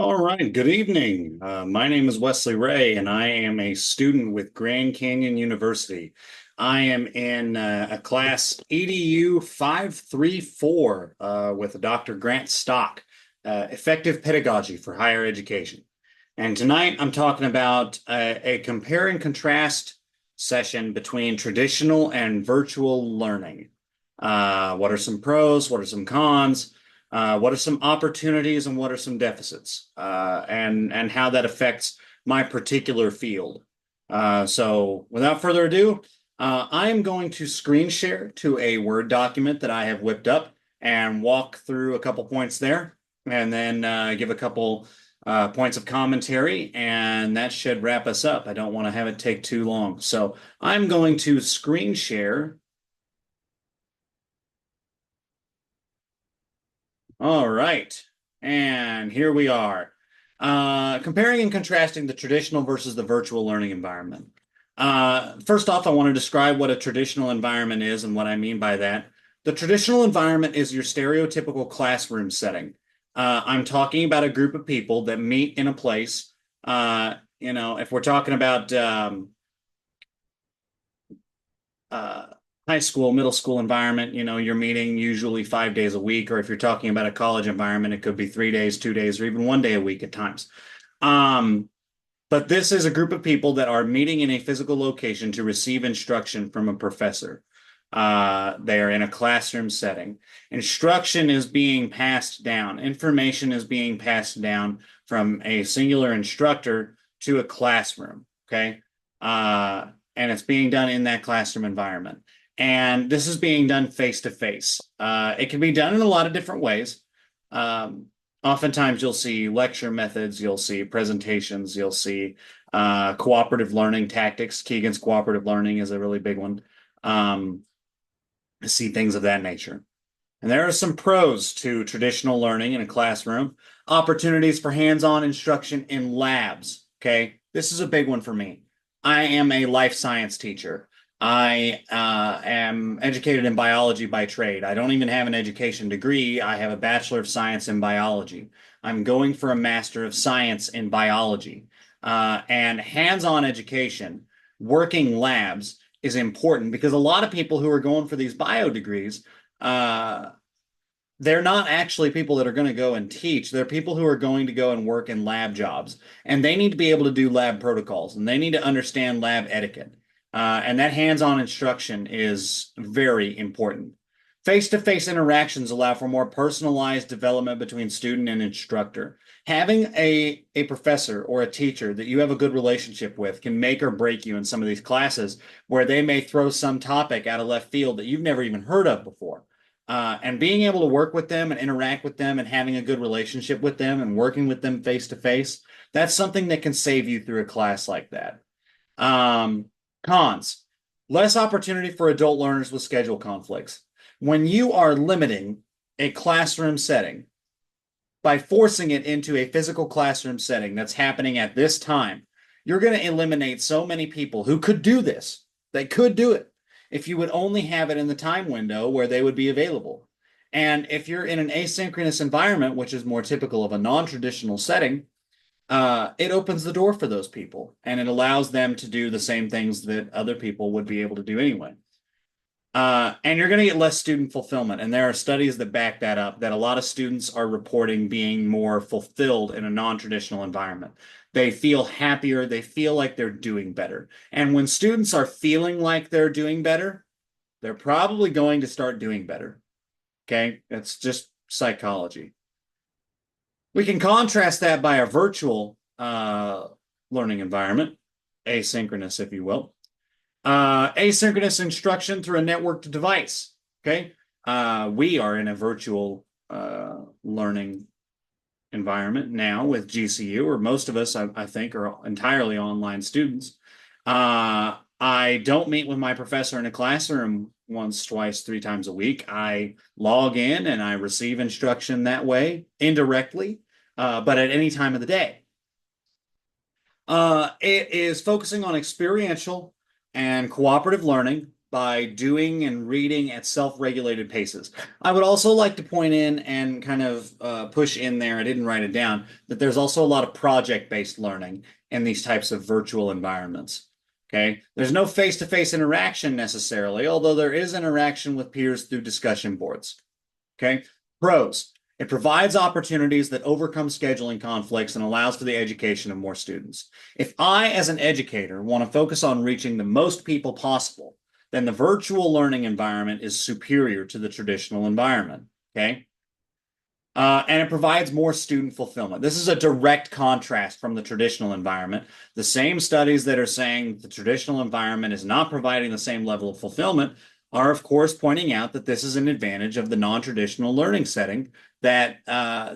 All right, good evening. My name is Wesley Ray, and I am a student with Grand Canyon University. I am in a class EDU 534 with Dr. Grant Stock, Effective Pedagogy for Higher Education. And tonight I'm talking about a compare and contrast session between traditional and virtual learning. What are some pros? What are some cons? What are some opportunities and what are some deficits, and how that affects my particular field. So without further ado, I am going to screen share to a Word document that I have whipped up and walk through a couple points there, and then give a couple points of commentary, and that should wrap us up. I don't want to have it take too long. So I'm going to screen share. All right. And here we are. Comparing and contrasting the traditional versus the virtual learning environment. First off, I want to describe what a traditional environment is and what I mean by that. The traditional environment is your stereotypical classroom setting. I'm talking about a group of people that meet in a place. If we're talking about uh, high school, middle school environment, you're meeting usually 5 days a week, or if you're talking about a college environment, it could be 3 days, 2 days, or even one day a week at times. But this is a group of people that are meeting in a physical location to receive instruction from a professor. They are in a classroom setting. Instruction is being passed down. Information is being passed down from a singular instructor to a classroom. Okay. And it's being done in that classroom environment. And this is being done face to face. It can be done in a lot of different ways. Oftentimes you'll see lecture methods, you'll see presentations, you'll see cooperative learning tactics. Keegan's cooperative learning is a really big one. See things of that nature. And there are some pros to traditional learning in a classroom. Opportunities for hands-on instruction in labs. Okay, this is a big one for me. I am a life science teacher. I am educated in biology by trade. I don't even have an education degree. I have a Bachelor of Science in biology. I'm going for a Master of Science in biology. And hands-on education, working labs is important because a lot of people who are going for these bio degrees, they're not actually people that are going to go and teach. They're people who are going to go and work in lab jobs, and they need to be able to do lab protocols, and they need to understand lab etiquette. And that hands-on instruction is very important. Face-to-face interactions allow for more personalized development between student and instructor. Having a professor or a teacher that you have a good relationship with can make or break you in some of these classes where they may throw some topic out of left field that you've never even heard of before. And being able to work with them and interact with them and having a good relationship with them and working with them face to face, that's something that can save you through a class like that. Cons, less opportunity for adult learners with schedule conflicts. When you are limiting a classroom setting by forcing it into a physical classroom setting that's happening at this time, you're going to eliminate so many people who could do this. They could do it if you would only have it in the time window where they would be available. And if you're in an asynchronous environment, which is more typical of a non-traditional setting, it opens the door for those people and it allows them to do the same things that other people would be able to do anyway. And you're going to get less student fulfillment. And there are studies that back that up, that a lot of students are reporting being more fulfilled in a non-traditional environment. They feel happier. They feel like they're doing better. And when students are feeling like they're doing better, they're probably going to start doing better. Okay? That's just psychology. We can contrast that by a virtual learning environment, asynchronous, if you will. Asynchronous instruction through a networked device. Okay. We are in a virtual learning environment now with GCU, or most of us, I think, are entirely online students. I don't meet with my professor in a classroom once, twice, 3 times a week. I log in and I receive instruction that way, indirectly, but at any time of the day. It is focusing on experiential and cooperative learning, by doing and reading at self-regulated paces. I would also like to point in and kind of push in there, I didn't write it down, that there's also a lot of project-based learning in these types of virtual environments. Okay. There's no face-to-face interaction necessarily, although there is interaction with peers through discussion boards. Okay. Pros. It provides opportunities that overcome scheduling conflicts and allows for the education of more students. If I, as an educator, want to focus on reaching the most people possible, then the virtual learning environment is superior to the traditional environment. Okay. And it provides more student fulfillment. This is a direct contrast from the traditional environment. The same studies that are saying the traditional environment is not providing the same level of fulfillment are, of course, pointing out that this is an advantage of the non-traditional learning setting, that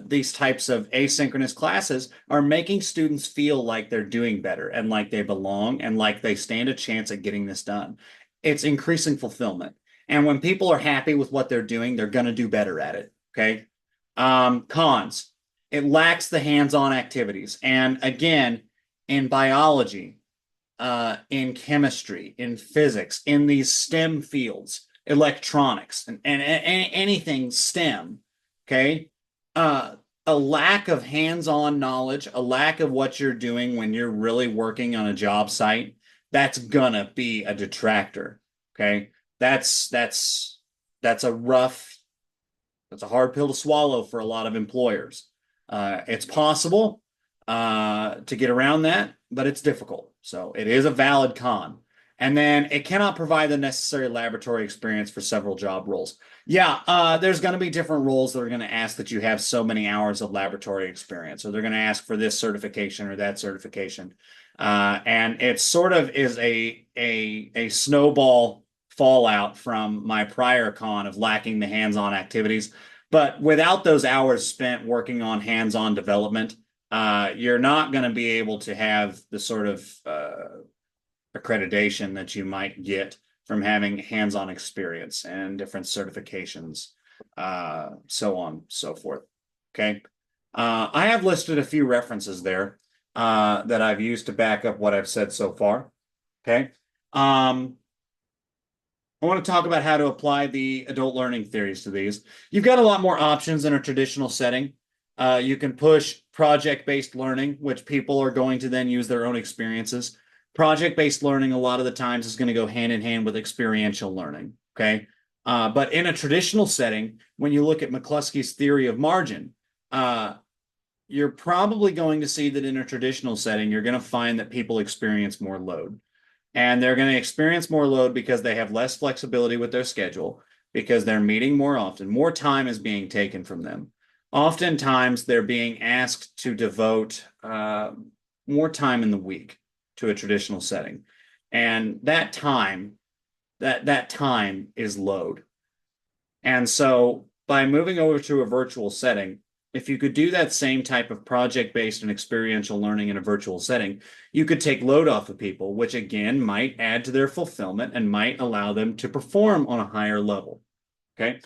these types of asynchronous classes are making students feel like they're doing better and like they belong and like they stand a chance at getting this done. It's increasing fulfillment. And when people are happy with what they're doing, they're going to do better at it. Okay. Cons. It lacks the hands-on activities. And again, in biology, in chemistry, in physics, in these STEM fields, electronics, and anything STEM, okay? A lack of hands-on knowledge, a lack of what you're doing when you're really working on a job site, that's gonna be a detractor, okay? That's a rough, that's a hard pill to swallow for a lot of employers. It's possible to get around that, but it's difficult. So it is a valid con. And then it cannot provide the necessary laboratory experience for several job roles. Yeah, there's going to be different roles that are going to ask that you have so many hours of laboratory experience, or they're going to ask for this certification or that certification. And it sort of is a snowball fallout from my prior con of lacking the hands-on activities. But without those hours spent working on hands-on development, you're not going to be able to have the sort of accreditation that you might get from having hands-on experience and different certifications, so on, so forth. Okay. I have listed a few references there that I've used to back up what I've said so far. Okay. I want to talk about how to apply the adult learning theories to these. You've got a lot more options in a traditional setting. You can push project-based learning, which people are going to then use their own experiences. Project-based learning a lot of the times is going to go hand in hand with experiential learning, okay? But in a traditional setting, when you look at McCluskey's theory of margin, you're probably going to see that in a traditional setting, you're going to find that people experience more load. And they're going to experience more load because they have less flexibility with their schedule, because they're meeting more often. More time is being taken from them. Oftentimes, they're being asked to devote more time in the week to a traditional setting. And that time, that time is load. And so by moving over to a virtual setting, if you could do that same type of project-based and experiential learning in a virtual setting, you could take load off of people, which again might add to their fulfillment and might allow them to perform on a higher level. Okay.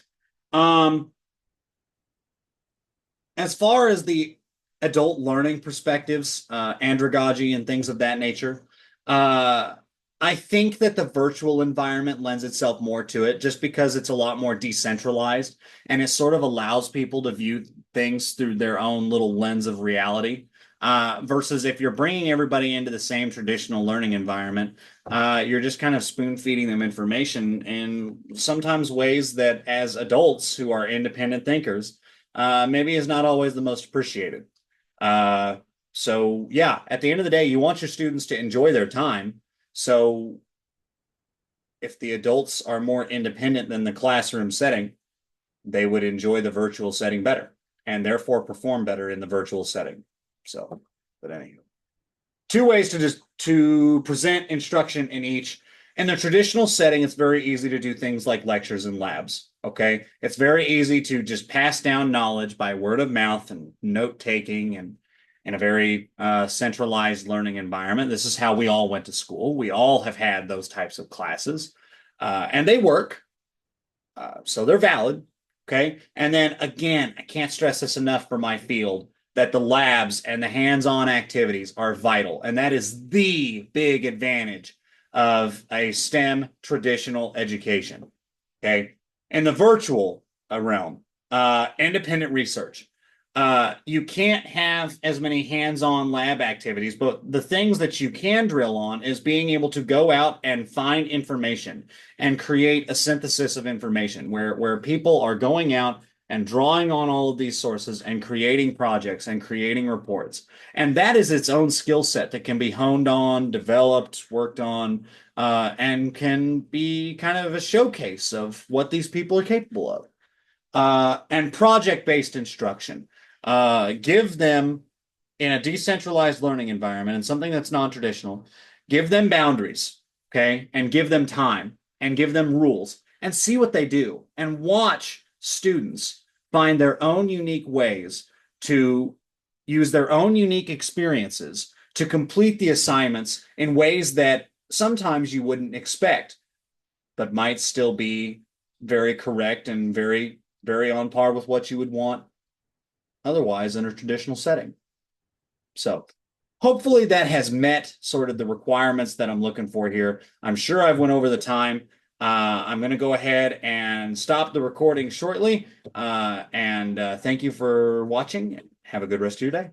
As far as the adult learning perspectives, andragogy and things of that nature, I think that the virtual environment lends itself more to it just because it's a lot more decentralized and it sort of allows people to view things through their own little lens of reality. Versus if you're bringing everybody into the same traditional learning environment, you're just kind of spoon feeding them information in sometimes ways that as adults who are independent thinkers, maybe is not always the most appreciated. So yeah, at the end of the day, you want your students to enjoy their time. So if the adults are more independent than the classroom setting, they would enjoy the virtual setting better and therefore perform better in the virtual setting. So, but anyway, two ways to present instruction in each. In the traditional setting, it's very easy to do things like lectures and labs. Okay. It's very easy to just pass down knowledge by word of mouth and note taking and in a very centralized learning environment. This is how we all went to school. We all have had those types of classes, and they work. So they're valid. Okay. And then again, I can't stress this enough for my field that the labs and the hands-on activities are vital. And that is the big advantage of a STEM traditional education. Okay. In the virtual realm, independent research. You can't have as many hands-on lab activities, but the things that you can drill on is being able to go out and find information and create a synthesis of information where people are going out and drawing on all of these sources and creating projects and creating reports. And that is its own skill set that can be honed on, developed, worked on, and can be kind of a showcase of what these people are capable of. And project-based instruction. Give them in a decentralized learning environment and something that's non-traditional, give them boundaries, okay, and give them time and give them rules and see what they do and watch students find their own unique ways to use their own unique experiences to complete the assignments in ways that sometimes you wouldn't expect, but might still be very correct and very, very on par with what you would want otherwise in a traditional setting. So hopefully that has met sort of the requirements that I'm looking for here. I'm sure I've went over the time. I'm going to go ahead and stop the recording shortly. And thank you for watching. Have a good rest of your day.